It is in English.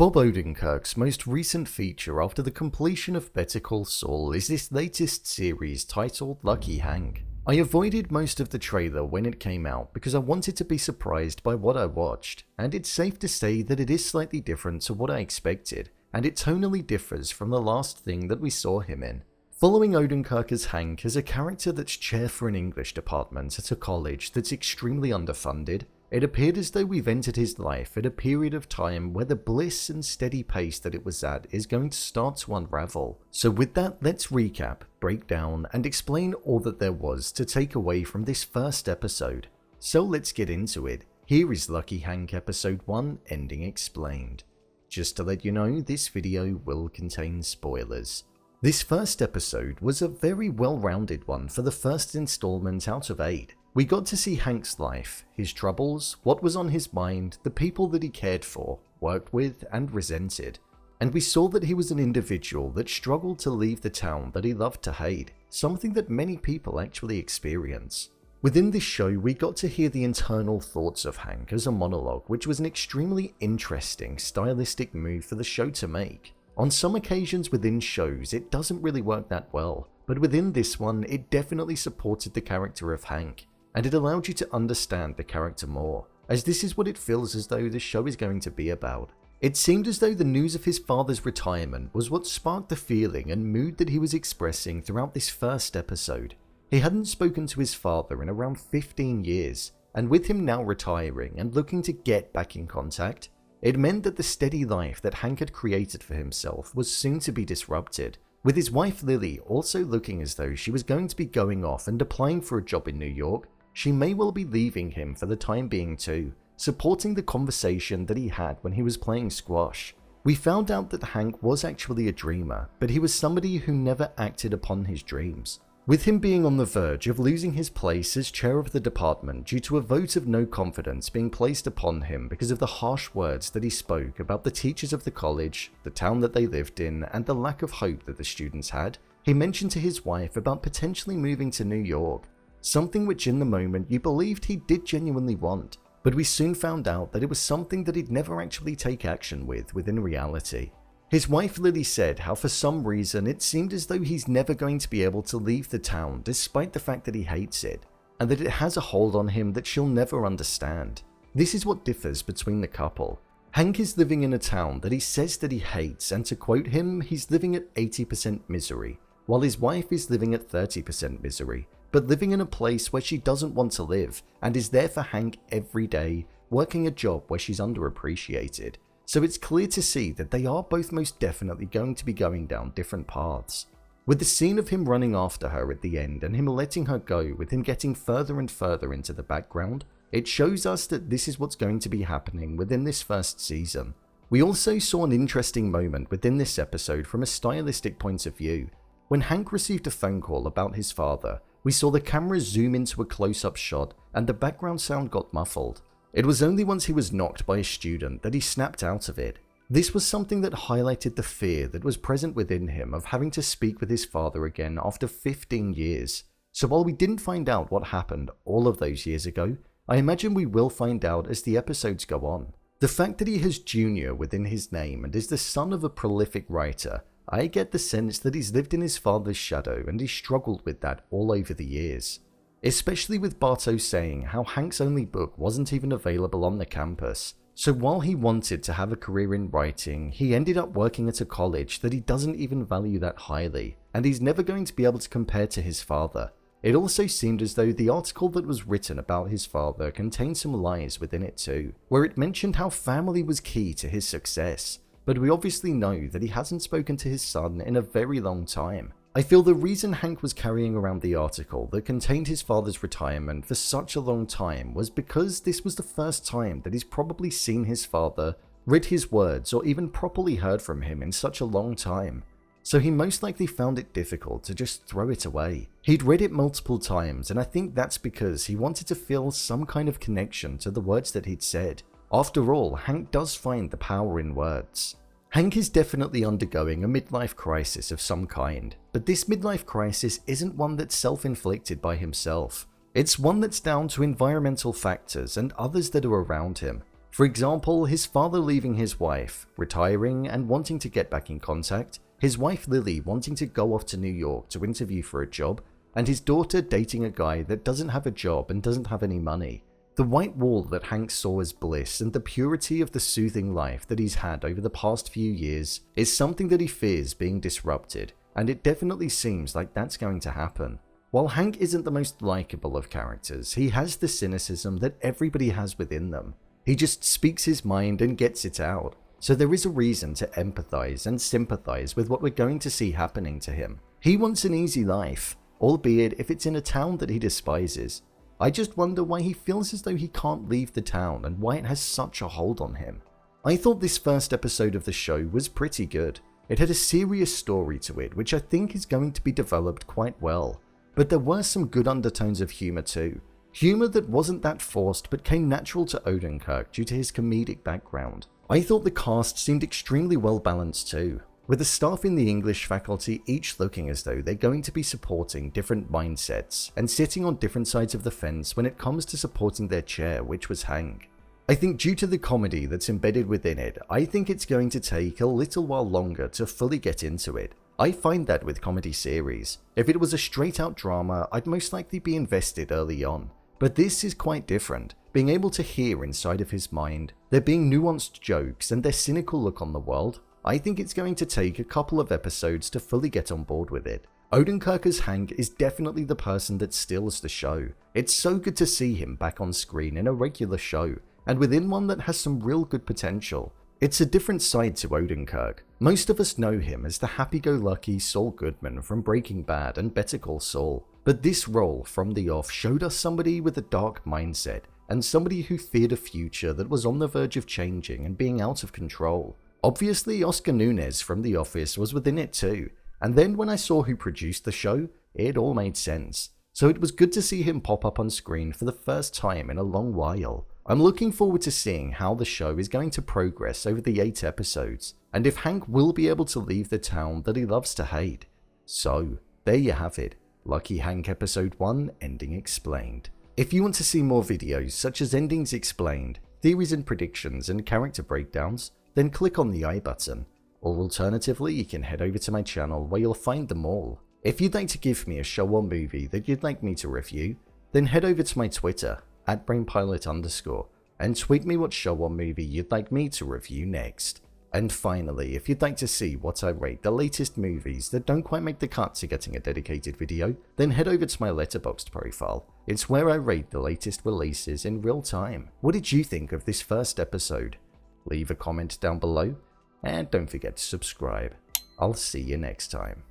Bob Odenkirk's most recent feature after the completion of Better Call Saul is this latest series titled Lucky Hank. I avoided most of the trailer when it came out because I wanted to be surprised by what I watched, and it's safe to say that it is slightly different to what I expected, and it tonally differs from the last thing that we saw him in. Following Odenkirk as Hank is a character that's chair for an English department at a college that's extremely underfunded. It appeared as though we've entered his life at a period of time where the bliss and steady pace that it was at is going to start to unravel. So with that, let's recap, break down, and explain all that there was to take away from this first episode. So let's get into it. Here is Lucky Hank Episode 1 Ending Explained. Just to let you know, this video will contain spoilers. This first episode was a very well-rounded one for the first installment out of 8. We got to see Hank's life, his troubles, what was on his mind, the people that he cared for, worked with, and resented. And we saw that he was an individual that struggled to leave the town that he loved to hate, something that many people actually experience. Within this show, we got to hear the internal thoughts of Hank as a monologue, which was an extremely interesting stylistic move for the show to make. On some occasions within shows, it doesn't really work that well, but within this one, it definitely supported the character of Hank, and it allowed you to understand the character more, as this is what it feels as though the show is going to be about. It seemed as though the news of his father's retirement was what sparked the feeling and mood that he was expressing throughout this first episode. He hadn't spoken to his father in around 15 years, and with him now retiring and looking to get back in contact, it meant that the steady life that Hank had created for himself was soon to be disrupted, with his wife Lily also looking as though she was going to be going off and applying for a job in New York. She may well be leaving him for the time being too, supporting the conversation that he had when he was playing squash. We found out that Hank was actually a dreamer, but he was somebody who never acted upon his dreams. With him being on the verge of losing his place as chair of the department due to a vote of no confidence being placed upon him because of the harsh words that he spoke about the teachers of the college, the town that they lived in, and the lack of hope that the students had, he mentioned to his wife about potentially moving to New York. Something which in the moment you believed he did genuinely want, but we soon found out that it was something that he'd never actually take action with within reality. His wife Lily said how for some reason it seemed as though he's never going to be able to leave the town despite the fact that he hates it, and that it has a hold on him that she'll never understand. This is what differs between the couple. Hank is living in a town that he says that he hates, and to quote him, he's living at 80% misery, while his wife is living at 30% misery, but living in a place where she doesn't want to live and is there for Hank every day, working a job where she's underappreciated. So it's clear to see that they are both most definitely going to be going down different paths. With the scene of him running after her at the end and him letting her go with him getting further and further into the background, it shows us that this is what's going to be happening within this first season. We also saw an interesting moment within this episode from a stylistic point of view. When Hank received a phone call about his father, we saw the camera zoom into a close-up shot and the background sound got muffled. It was only once he was knocked by a student that he snapped out of it. This was something that highlighted the fear that was present within him of having to speak with his father again after 15 years. So while we didn't find out what happened all of those years ago, I imagine we will find out as the episodes go on. The fact that he has Junior within his name and is the son of a prolific writer, I get the sense that he's lived in his father's shadow and he's struggled with that all over the years. Especially with Bartow saying how Hank's only book wasn't even available on the campus. So while he wanted to have a career in writing, he ended up working at a college that he doesn't even value that highly, and he's never going to be able to compare to his father. It also seemed as though the article that was written about his father contained some lies within it too, where it mentioned how family was key to his success. But we obviously know that he hasn't spoken to his son in a very long time. I feel the reason Hank was carrying around the article that contained his father's retirement for such a long time was because this was the first time that he's probably seen his father, read his words, or even properly heard from him in such a long time. So he most likely found it difficult to just throw it away. He'd read it multiple times, and I think that's because he wanted to feel some kind of connection to the words that he'd said. After all, Hank does find the power in words. Hank is definitely undergoing a midlife crisis of some kind, but this midlife crisis isn't one that's self-inflicted by himself. It's one that's down to environmental factors and others that are around him. For example, his father leaving his wife, retiring and wanting to get back in contact, his wife Lily wanting to go off to New York to interview for a job, and his daughter dating a guy that doesn't have a job and doesn't have any money. The white wall that Hank saw as bliss and the purity of the soothing life that he's had over the past few years is something that he fears being disrupted, and it definitely seems like that's going to happen. While Hank isn't the most likable of characters, he has the cynicism that everybody has within them. He just speaks his mind and gets it out, so there is a reason to empathize and sympathize with what we're going to see happening to him. He wants an easy life, albeit if it's in a town that he despises. I just wonder why he feels as though he can't leave the town and why it has such a hold on him. I thought this first episode of the show was pretty good. It had a serious story to it, which I think is going to be developed quite well. But there were some good undertones of humor too. Humor that wasn't that forced but came natural to Odenkirk due to his comedic background. I thought the cast seemed extremely well balanced too, with the staff in the English faculty each looking as though they're going to be supporting different mindsets and sitting on different sides of the fence when it comes to supporting their chair, which was Hank. I think due to the comedy that's embedded within it, I think it's going to take a little while longer to fully get into it. I find that with comedy series. If it was a straight out drama, I'd most likely be invested early on. But this is quite different, being able to hear inside of his mind, there being nuanced jokes and their cynical look on the world. I think it's going to take a couple of episodes to fully get on board with it. Odenkirk as Hank is definitely the person that steals the show. It's so good to see him back on screen in a regular show, and within one that has some real good potential. It's a different side to Odenkirk. Most of us know him as the happy-go-lucky Saul Goodman from Breaking Bad and Better Call Saul, but this role from the off showed us somebody with a dark mindset, and somebody who feared a future that was on the verge of changing and being out of control. Obviously, Oscar Nunez from The Office was within it too, and then when I saw who produced the show, it all made sense. So it was good to see him pop up on screen for the first time in a long while. I'm looking forward to seeing how the show is going to progress over the 8 episodes, and if Hank will be able to leave the town that he loves to hate. So, there you have it, Lucky Hank Episode 1 Ending Explained. If you want to see more videos such as Endings Explained, theories and predictions, and character breakdowns, then click on the I button, or alternatively you can head over to my channel where you'll find them all. If you'd like to give me a show or movie that you'd like me to review, then head over to my Twitter, @brainpilot_, and tweet me what show or movie you'd like me to review next. And finally, if you'd like to see what I rate the latest movies that don't quite make the cut to getting a dedicated video, then head over to my Letterboxd profile. It's where I rate the latest releases in real time. What did you think of this first episode? Leave a comment down below, and don't forget to subscribe. I'll see you next time.